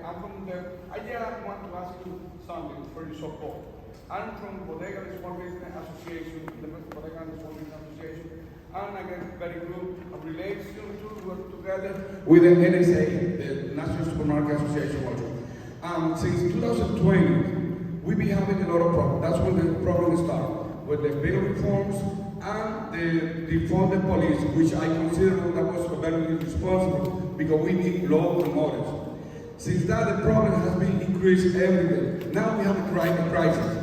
I'm from I just want to ask you something for your support. I'm from Bodega Small Business Association, the Bodega Small Business Association, and I get very good relations to work together with the NSA, the National Supermarket Association also. Since 2020, we've been having a lot of problems. That's when the problem started, with the bill reforms and the defunded police, which I consider that was very irresponsible because we need law and orders. Since that, the problem has been increased every day. Now we have a crisis,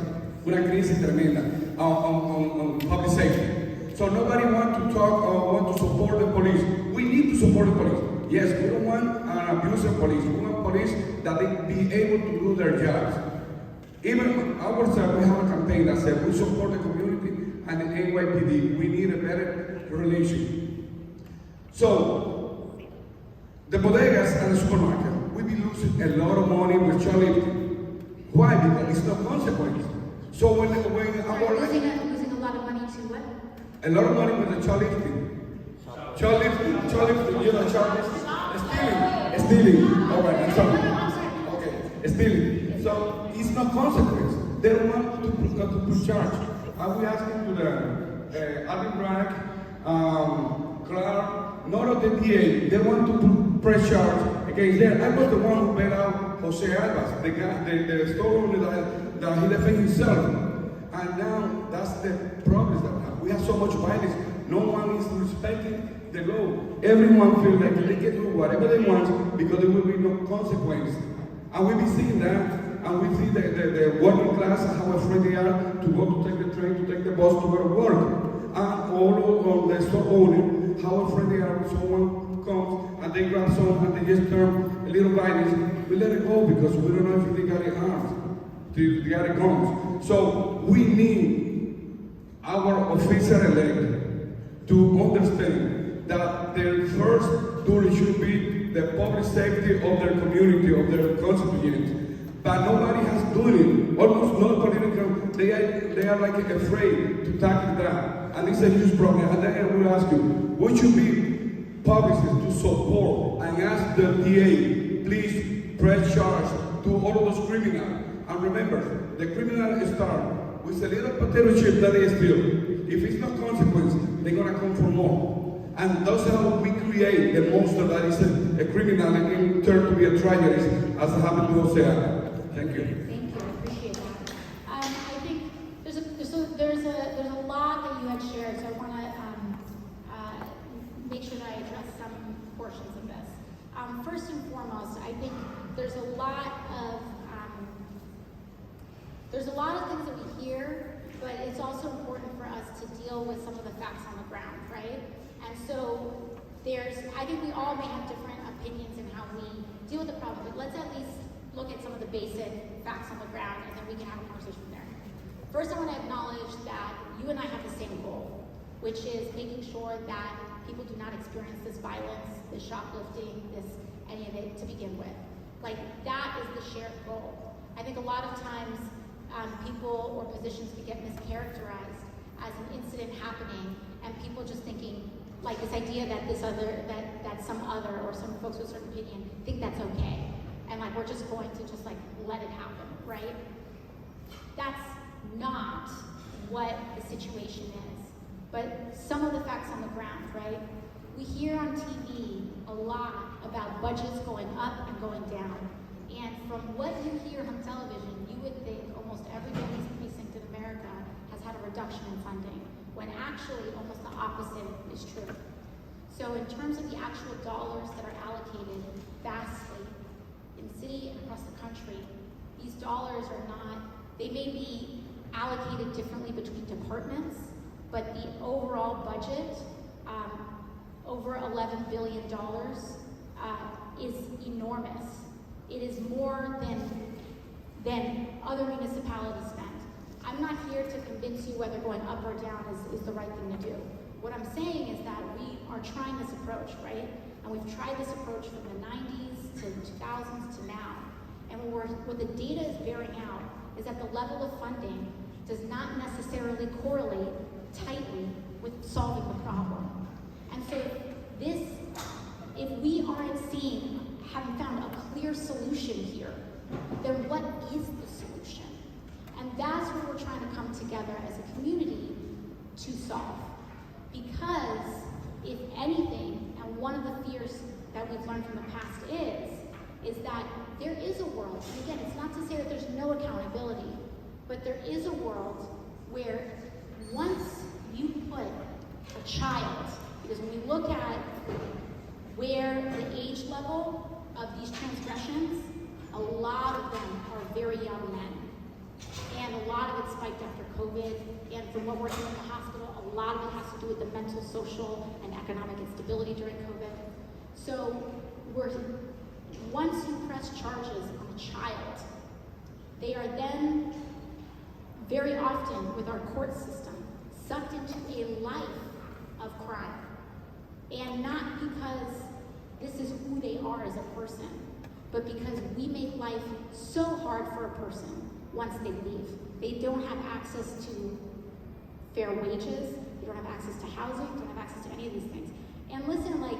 una crisis tremenda on public safety. So nobody wants to talk or want to support the police. We need to support the police. Yes, we don't want an abusive police. We want police that they be able to do their jobs. Even ourselves, we have a campaign that says we support the community and the NYPD. We need a better relation. So, the bodegas and the supermarket, we be losing a lot of money with shoplifting. Why? Because it's no consequence. So when losing a lot of money to what? A lot of money with the shoplifting. Shoplifting, you know, shoplifting. Stealing. All right, I'm sorry. Okay, stealing. So it's no consequence. They don't want to push charge. And we asking to the Alvin Bragg, Clark, none of the DA, they want to press charge against them. I was the one who bailed out Jose Albas, the guy, the store owner that he defended himself. And now that's the problem that we have. We have so much violence. No one is respecting the law. Everyone feels like they can do whatever they want because there will be no consequence. And we've been seeing that. And we see the working class, how afraid they are to go to take the train, to take the bus to go to work. And all of the store owners, how afraid they are when someone comes and they grab someone and they just turn a little violence. We let it go because we don't know if they got it armed, they got it guns. So we need our officer-elect to understand that their first duty should be the public safety of their community, of their constituents. But nobody has done it. Almost no political, they are like afraid to tackle that. And it's a huge problem. And then I will ask you, what should be policies to support and ask the DA, please press charge to all of those criminals. And remember, the criminal start with a little potato chip that they steal. If it's no consequence, they're gonna come for more. And that's how we create a monster that is a criminal and in turn to be a tragedy, as happened to Jose. Thank you. Thank you. I appreciate that. I think there's a lot that you had shared, so I want to make sure that I address some portions of this. First and foremost, I think there's a lot of things that we hear, but it's also important for us to deal with some of the facts on the ground, right? And so I think we all may have different opinions in how we deal with the problem, but let's at least look at some of the basic facts on the ground, and then we can have a conversation from there. First, I want to acknowledge that you and I have the same goal, which is making sure that people do not experience this violence, this shoplifting, any of it to begin with. Like, that is the shared goal. I think a lot of times people or positions can get mischaracterized as an incident happening, and people just thinking, like this idea that that some other or some folks with a certain opinion think that's okay. And like we're just going to just like let it happen, right? That's not what the situation is. But some of the facts on the ground, right? We hear on TV a lot about budgets going up and going down. And from what you hear on television, you would think almost every police precinct in America has had a reduction in funding, when actually almost the opposite is true. So in terms of the actual dollars that are allocated vastly in the city and across the country, these dollars are not, they may be allocated differently between departments, but the overall budget, over $11 billion, is enormous. It is more than other municipalities spend. I'm not here to convince you whether going up or down is the right thing to do. What I'm saying is that we are trying this approach, right? And we've tried this approach from the 90s to the 2000s to now. And what the data is bearing out is that the level of funding does not necessarily correlate tightly with solving the problem. And so if we aren't seeing haven't found a clear solution here, then what is the solution? And that's what we're trying to come together as a community to solve. Because if anything, and one of the fears that we've learned from the past is that there is a world, and again, it's not to say that there's no accountability, but there is a world where once you put a child, because when we look at where the age level of these transgressions, a lot of them are very young men. And a lot of it spiked after COVID, and from what we're hearing in the hospital, a lot of it has to do with the mental, social, and economic instability during COVID. So once you press charges on a child, they are then very often, with our court system, sucked into a life of crime. And not because this is who they are as a person, but because we make life so hard for a person once they leave. They don't have access to fair wages, they don't have access to housing, they don't have access to any of these things. And listen, like,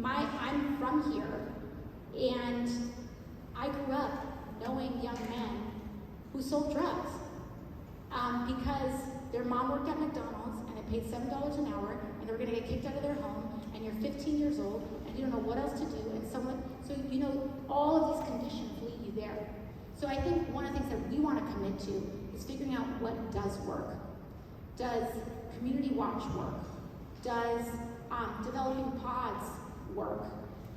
I'm from here, and I grew up knowing young men who sold drugs because their mom worked at McDonald's and it paid $7 an hour, and they were gonna get kicked out of their home, and you're 15 years old, and you don't know what else to do, and so you know, all of these conditions lead you there. So I think one of the things that we want to commit to is figuring out what does work. Does community watch work? Does developing pods work?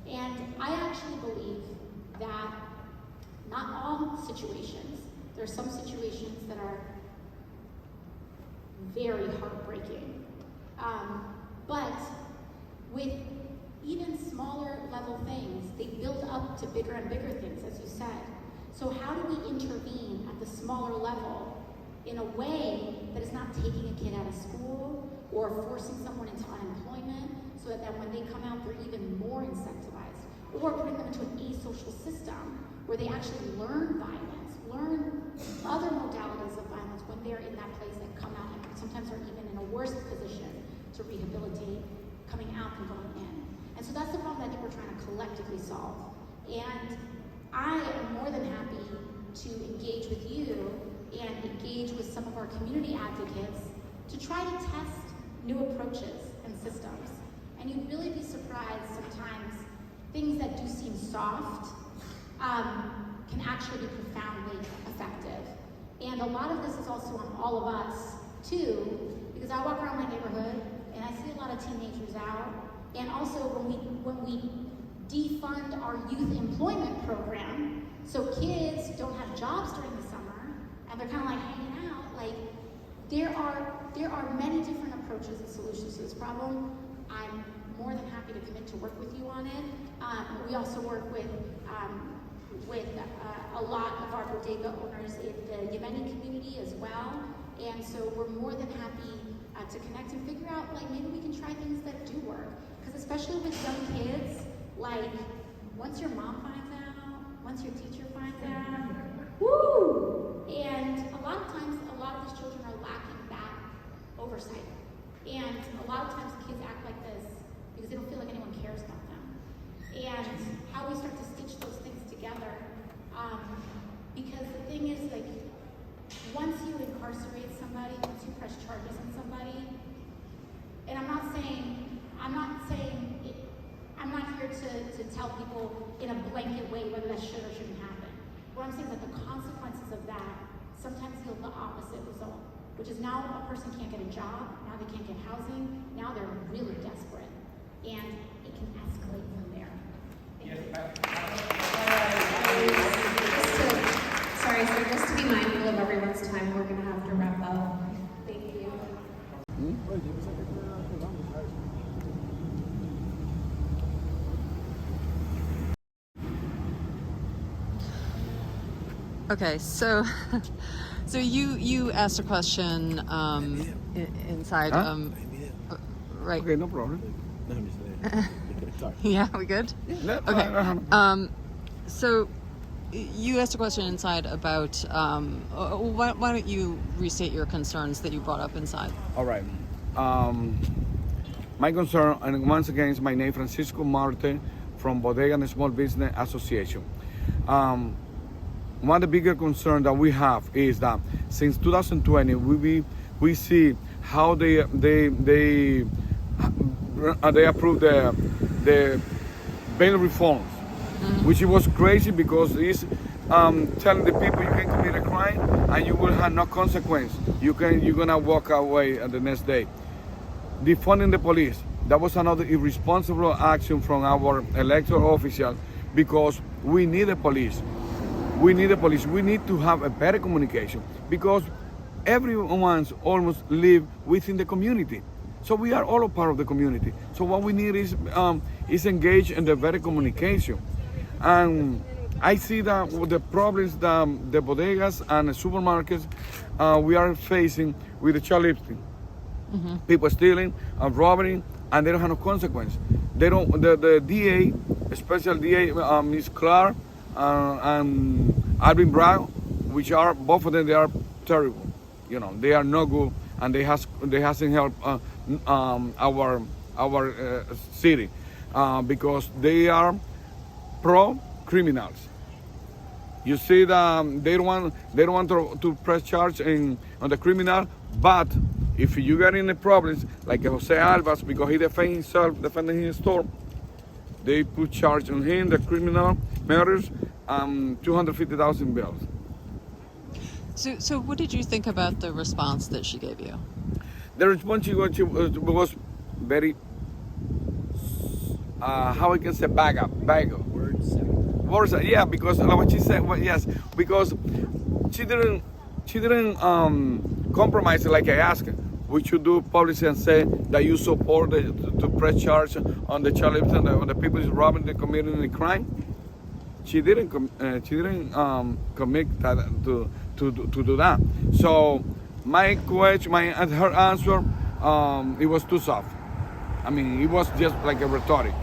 And I actually believe that not all situations, there are some situations that are very heartbreaking. But with even smaller level things, they build up to bigger and bigger things, as you said. So how do we intervene at the smaller level in a way that is not taking a kid out of school or forcing someone into unemployment so that then when they come out, they're even more incentivized, or putting them into an asocial system where they actually learn violence, learn other modalities of violence when they're in that place and come out, and sometimes are even in a worse position to rehabilitate coming out and going in. And so that's the problem that I think we're trying to collectively solve. And I am more than happy to engage with you and engage with some of our community advocates to try to test new approaches and systems. And you'd really be surprised sometimes things that do seem soft can actually be profoundly effective. And a lot of this is also on all of us too, because I walk around my neighborhood and I see a lot of teenagers out. And also when we defund our youth employment program, so kids don't have jobs during the summer, and they're kind of like hanging out. Like, there are many different approaches and solutions to this problem. I'm more than happy to commit to work with you on it. We also work with a lot of our bodega owners in the Yemeni community as well, and so we're more than happy to connect and figure out, like, maybe we can try things that do work. Because especially with young kids, like, once your mom finds out, once your teacher finds out, woo! And a lot of times, a lot of these children are lacking that oversight. And a lot of times kids act like this because they don't feel like anyone cares about them. And how we start to stitch those things together, because the thing is, like, once you incarcerate somebody, once you press charges on somebody, and I'm not here to tell people in a blanket way whether that should or shouldn't happen. What I'm saying is that the consequences of that sometimes yield the opposite result, which is now a person can't get a job, now they can't get housing, now they're really desperate, and it can escalate from there. Sorry, so just to be mindful of everyone's time, we're going to have to wrap up. Thank you. Okay, so you asked a question inside right. Okay, no problem. Yeah, we good? Okay. So you asked a question inside about why don't you restate your concerns that you brought up inside? All right. My concern, and once again, is my name, Francisco Marte, from Bodega Small Business Association. One of the bigger concerns that we have is that since 2020, we see how they approved the bail reforms, which it was crazy because it's telling the people you can commit a crime and you will have no consequence. You're gonna walk away the next day. Defunding the police, that was another irresponsible action from our elected officials because we need the police. We need the police. We need to have a better communication because everyone's almost live within the community. So we are all a part of the community. So what we need is engage in the better communication. And I see that with the problems that the bodegas and the supermarkets we are facing with the shoplifting. People stealing and robbing, and they don't have no consequence. They don't. The DA, special DA, Ms. Clark and Alvin Brown, which are both of them, they are terrible. You know, they are no good, and they hasn't helped our city because they are pro criminals. You see that they don't want to press charge on the criminal, but if you get in the problems like Jose Albas because he defended himself, defending his store, they put charge on him, the criminal murders, 250,000 bills. So what did you think about the response that she gave you? The response she was very, how I can say, vague. Words, yeah, because what she said, well, yes, because she didn't compromise like I asked. We should do policy and say that you support to press charge on the child and on the people who robbing the community crime. She didn't commit that to do that. So my question, her answer, it was too soft. I mean, it was just like a rhetoric.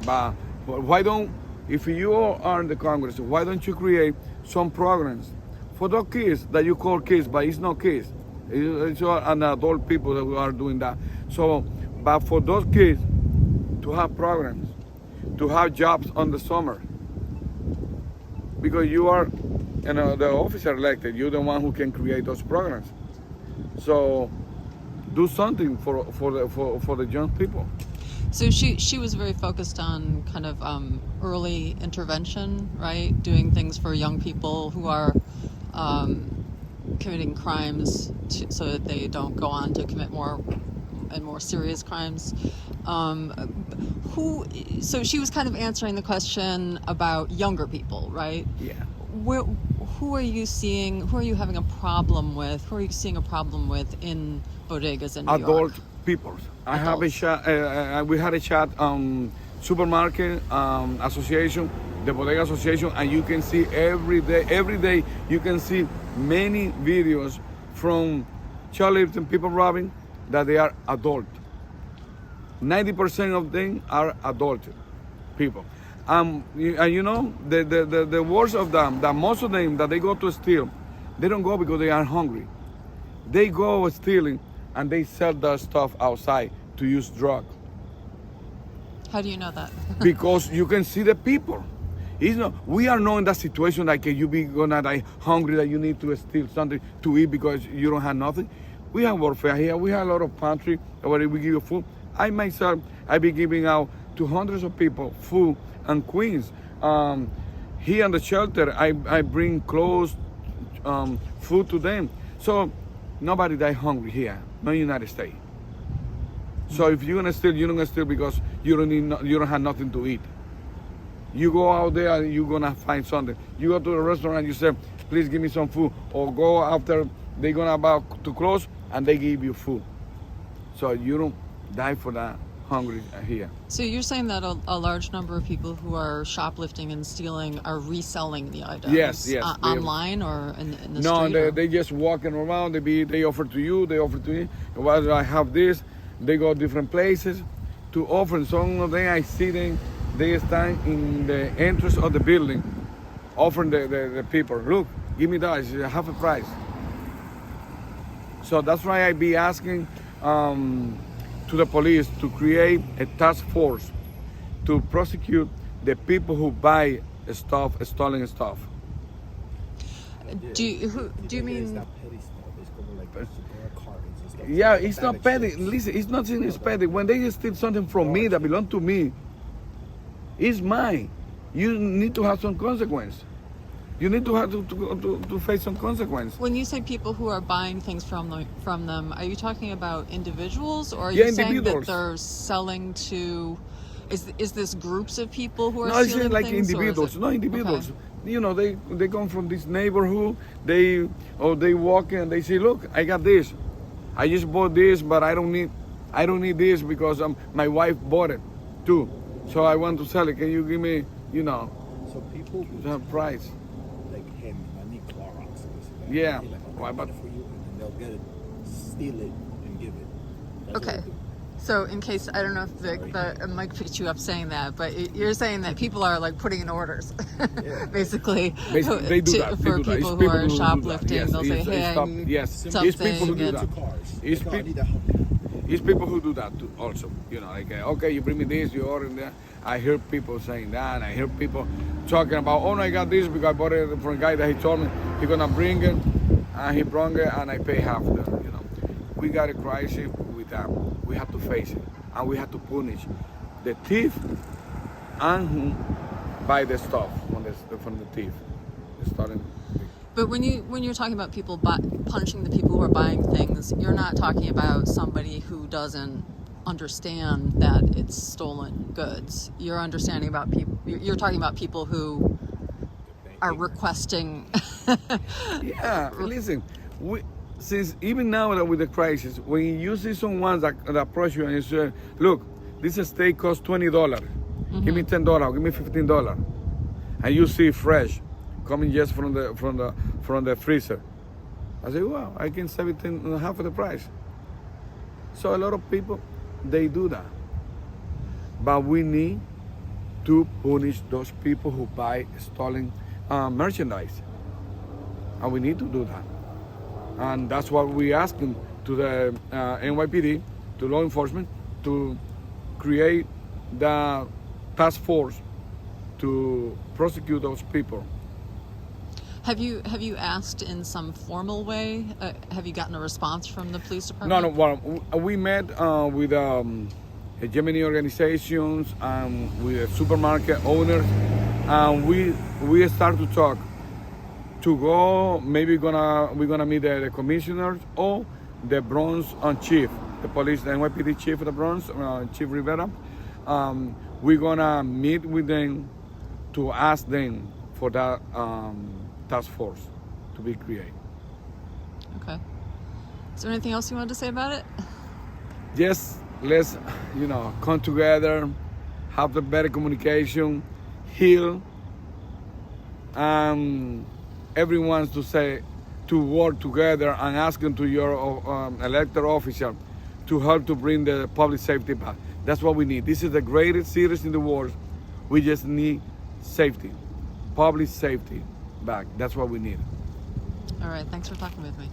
But why don't, if you are in the Congress, why don't you create some programs for those kids that you call kids, but it's not kids. It's an adult people that are doing that. So, but for those kids to have programs, to have jobs on the summer, because you are, the officer elected, you're the one who can create those programs. So, do something for the young people. So she was very focused on kind of early intervention, right? Doing things for young people who are committing crimes so that they don't go on to commit more and more serious crimes. So she was kind of answering the question about younger people, right? Yeah. Who are you seeing? Who are you having a problem with? Who are you seeing a problem with in bodegas in New York? Adult people. I have a chat. We had a chat supermarket association, the Bodega Association, and you can see every day you can see many videos from shoplifting, people robbing, that they are adult. 90% of them are adult people. And you know, the worst of them, that most of them that they go to steal, they don't go because they are hungry. They go stealing and they sell that stuff outside to use drugs. How do you know that? Because you can see the people. We are not in that situation like you be gonna die hungry that you need to steal something to eat because you don't have nothing. We have warfare here. We have a lot of pantry where we give you food. I myself, I be giving out to hundreds of people food and Queens. Here in the shelter, I bring clothes, food to them. So nobody die hungry here, not in the United States. So if you're gonna steal, you're not gonna steal because you don't have nothing to eat. You go out there and you're gonna find something. You go to a restaurant and you say, please give me some food. Or go after they're gonna about to close and they give you food. So you don't die for that hungry here. So you're saying that a large number of people who are shoplifting and stealing are reselling the items? Yes. Online or in the street? No, they just walking around. They offer to you, they offer to me. Well, I have this. They go different places to offer. Some of them I see them. They stand in the entrance of the building, offering the people, look, give me that, it's half a price. So that's why I be asking to the police to create a task force to prosecute the people who buy stuff, stolen stuff. Do you mean? Not petty stuff. It's como like cards and stuff. Yeah, it's not petty. Listen, it's not saying it's petty. When they steal something from me that belongs to me, it's mine. You need to have some consequence. You need to have to face some consequence. When you say people who are buying things from them, are you talking about individuals, or are Yeah, you saying that individuals. they're selling to? Is this groups of people who are No, it's stealing like things, or is individuals. it- No, individuals. Okay. You know, they come from this neighborhood. They walk in and they say, look, I got this. I just bought this, but I don't need this because my wife bought it too. So I want to sell it. Can you give me, So people the price? like, hey, I need Clorox. This and that. Yeah. They're like, Why, I'll but- get it for you, and then they'll get it, steal it, and give it. That's what Okay. they do. So in case, I don't know if the mic picked you up saying that, but you're saying that people are like putting in orders, basically, Basically, they do that. They for do that. It's people who are do that. shoplifting. Yes, They'll say, it's hey, I stop- need yes. something. It's people who do and- that. Cars. It's Like, oh, I peop- need that help. It's people who do that too, also. Like, okay, you bring me this, you order that. I hear people saying that. I hear people talking about, oh no, I got this because I bought it from a guy that he told me he's gonna bring it, and he brought it, and I pay half the. We got a crisis with that. We have to face it, and we have to punish the thief and who buy the stuff from the thief, the stolen. But when you're talking about people punishing the people who are buying things, you're not talking about somebody who doesn't understand that it's stolen goods. You're understanding about people. You're talking about people who are requesting. Yeah, listen, since even now that with the crisis, when you see someone that approach you and you say, look, this steak costs $20, give me $10, give me $15, and you see fresh coming just from the freezer, I say, wow, I can save it in half of the price. So a lot of people, they do that, but we need to punish those people who buy stolen merchandise, and we need to do that. And that's what we're asking to the NYPD, to law enforcement, to create the task force to prosecute those people. Have you asked in some formal way? Have you gotten a response from the police department? No. Well, we met with Gemini organizations and with supermarket owners, and we start to talk. To go, maybe we're gonna meet the commissioners or the Bronx chief, the police, the NYPD chief of the Bronx, Chief Rivera. We're gonna meet with them to ask them for that task force to be created. Okay. Is there anything else you wanted to say about it? Just let's come together, have the better communication, heal, and everyone's to work together and asking to your elected official to help to bring the public safety back. That's what we need. This is the greatest series in the world. We just need safety, public safety back. That's what we need. All right. Thanks for talking with me.